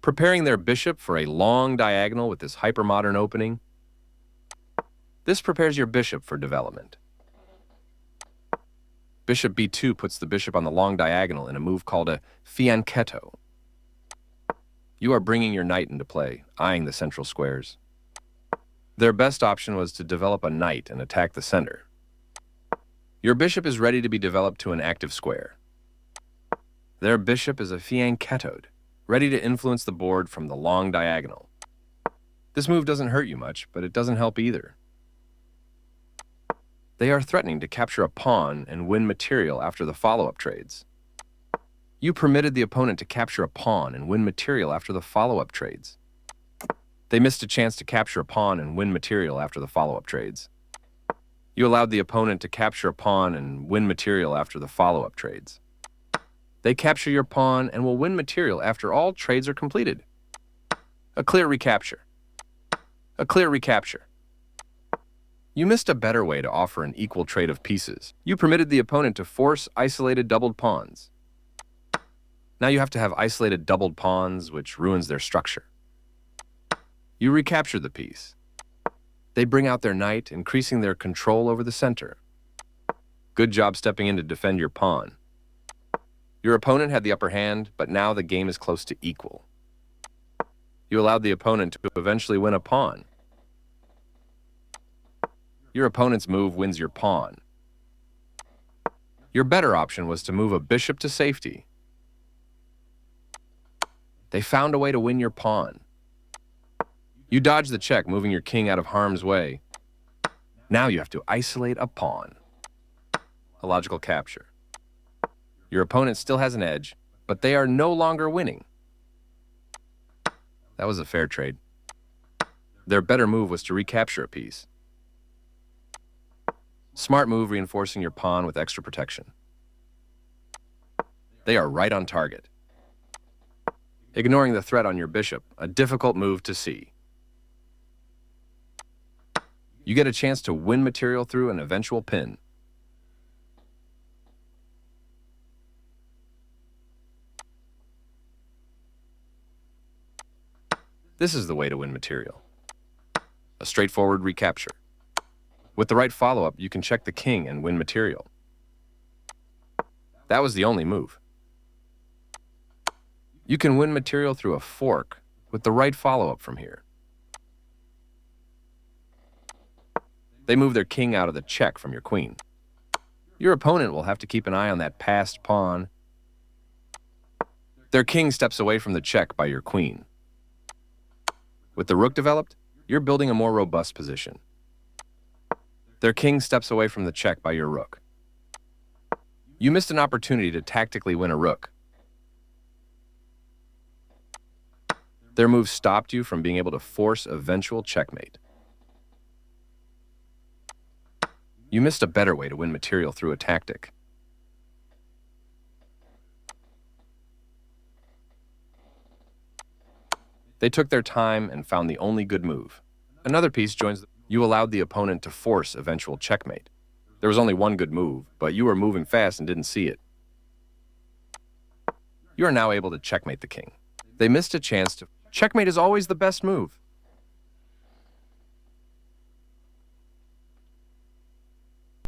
preparing their bishop for a long diagonal with this hypermodern opening. This prepares your bishop for development. Bishop b2 puts the bishop on the long diagonal in a move called a fianchetto. You are bringing your knight into play, eyeing the central squares. Their best option was to develop a knight and attack the center. Your bishop is ready to be developed to an active square. Their bishop is a fianchettoed, ready to influence the board from the long diagonal. This move doesn't hurt you much, but it doesn't help either. They are threatening to capture a pawn and win material after the follow-up trades. You permitted the opponent to capture a pawn and win material after the follow-up trades. They missed a chance to capture a pawn and win material after the follow-up trades. You allowed the opponent to capture a pawn and win material after the follow-up trades. They capture your pawn and will win material after all trades are completed. A clear recapture. A clear recapture. You missed a better way to offer an equal trade of pieces. You permitted the opponent to force isolated doubled pawns. Now you have to have isolated doubled pawns, which ruins their structure. You recapture the piece. They bring out their knight, increasing their control over the center. Good job stepping in to defend your pawn. Your opponent had the upper hand, but now the game is close to equal. You allowed the opponent to eventually win a pawn. Your opponent's move wins your pawn. Your better option was to move a bishop to safety. They found a way to win your pawn. You dodged the check, moving your king out of harm's way. Now you have to isolate a pawn. A logical capture. Your opponent still has an edge, but they are no longer winning. That was a fair trade. Their better move was to recapture a piece. Smart move, reinforcing your pawn with extra protection. They are right on target. Ignoring the threat on your bishop, a difficult move to see. You get a chance to win material through an eventual pin. This is the way to win material. A straightforward recapture. With the right follow-up, you can check the king and win material. That was the only move. You can win material through a fork with the right follow-up from here. They move their king out of the check from your queen. Your opponent will have to keep an eye on that passed pawn. Their king steps away from the check by your queen. With the rook developed, you're building a more robust position. Their king steps away from the check by your rook. You missed an opportunity to tactically win a rook. Their move stopped you from being able to force eventual checkmate. You missed a better way to win material through a tactic. They took their time and found the only good move. Another piece joins. You allowed the opponent to force eventual checkmate. There was only one good move, but you were moving fast and didn't see it. You are now able to checkmate the king. They missed a chance to. Checkmate is always the best move.